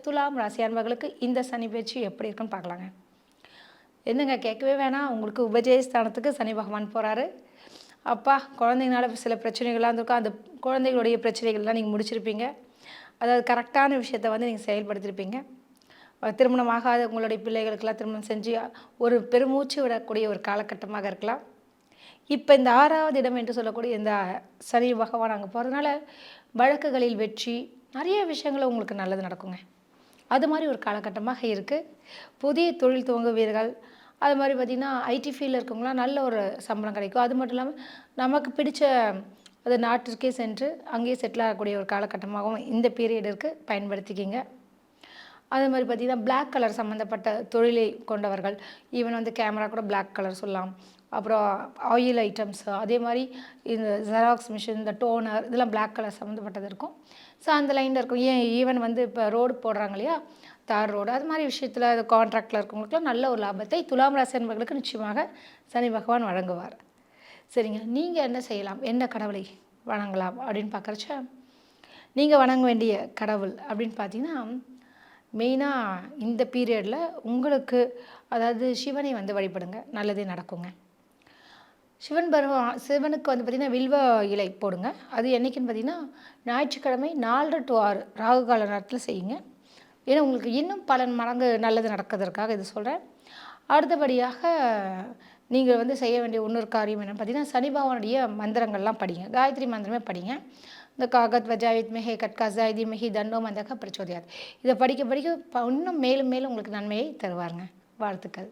துலாம் ராசி அன்பர்களுக்கு இந்த சனி பயிற்சி எப்படி இருக்குன்னு பார்க்கலாங்க. என்னங்க கேட்கவே வேணாம், உங்களுக்கு உபஜயஸ்தானத்துக்கு சனி பகவான் போகிறாரு. அப்பா குழந்தைங்களால சில பிரச்சனைகள்லாம் இருந்திருக்கும். அந்த குழந்தைகளுடைய பிரச்சனைகள்லாம் நீங்கள் முடிச்சிருப்பீங்க. அதாவது கரெக்டான விஷயத்த வந்து நீங்கள் செயல்படுத்தியிருப்பீங்க. திருமணமாகாத உங்களுடைய பிள்ளைகளுக்கெல்லாம் திருமணம் செஞ்சு ஒரு பெருமூச்சு விடக்கூடிய ஒரு காலகட்டமாக இருக்கலாம். இப்போ இந்த 6வது இடம் என்று சொல்லக்கூடிய இந்த சனி பகவான் அங்கே போகிறதுனால வழக்குகளில் வெற்றி, நிறைய விஷயங்கள் உங்களுக்கு நல்லது நடக்குங்க. அது மாதிரி ஒரு காலகட்டமாக இருக்குது. புதிய தொழில் துவங்குவீர்கள். அது மாதிரி பார்த்திங்கன்னா ஐடி ஃபீல்டில் இருக்கவங்களாம் நல்ல ஒரு சம்பளம் கிடைக்கும். அது மட்டும் இல்லாமல் நமக்கு பிடிச்ச அது நாட்டிற்கே சென்று அங்கேயே செட்டில் ஆகக்கூடிய ஒரு காலகட்டமாகவும் இந்த பீரியட் இருக்குது, பயன்படுத்திக்கிங்க. அதே மாதிரி பார்த்திங்கன்னா பிளாக் கலர் சம்மந்தப்பட்ட தொழிலை கொண்டவர்கள், ஈவன் வந்து கேமரா கூட பிளாக் கலர் சொல்லலாம். அப்புறம் ஆயில் ஐட்டம்ஸ், அதே மாதிரி இந்த ஜெராக்ஸ் மிஷின், இந்த டோனர் இதெல்லாம் பிளாக் கலர் சம்மந்தப்பட்டது இருக்கும். ஸோ அந்த லைனில் இருக்கும். ஈவன் வந்து இப்போ ரோடு போடுறாங்க இல்லையா, தார் ரோடு, அது மாதிரி விஷயத்தில் அது கான்ட்ராக்டில் இருக்கவங்களுக்குலாம் நல்ல ஒரு லாபத்தை துலாம் ராசி என்பவர்களுக்கு நிச்சயமாக சனி பகவான் வழங்குவார். சரிங்க, நீங்கள் என்ன செய்யலாம், என்ன கடவுளை வணங்கலாம் அப்படின்னு பார்க்குறச்ச, நீங்கள் வணங்க வேண்டிய கடவுள் அப்படின்னு பார்த்தீங்கன்னா, மெயினாக இந்த பீரியடில் உங்களுக்கு அதாவது சிவனை வந்து வழிபடுங்க, நல்லதே நடக்குங்க. சிவனுக்கு வந்து பார்த்திங்கன்னா வில்வ இலை போடுங்க. அது என்றைக்குன்னு பார்த்திங்கன்னா ஞாயிற்றுக்கிழமை 4 to 6 ராகு கால நேரத்தில் செய்யுங்க. ஏன்னா உங்களுக்கு இன்னும் பல மடங்கு நல்லது நடக்கிறதுக்காக இது சொல்கிறேன். அடுத்தபடியாக நீங்கள் வந்து செய்ய வேண்டிய இன்னொரு காரியம் என்னென்னு பார்த்தீங்கன்னா, சனி பகவானுடைய மந்திரங்கள்லாம் படிங்க. காயத்ரி மந்திரமே படிங்க. இந்த காகத் வஜாவித் மெஹே கட்காசா இது மெஹி தண்டோ மந்தக பிரச்சோதயாத், இதை படிக்க படிக்க இன்னும் மேலும் மேலும் உங்களுக்கு நன்மையை தருவாருங்க. வாழ்த்துக்கள்.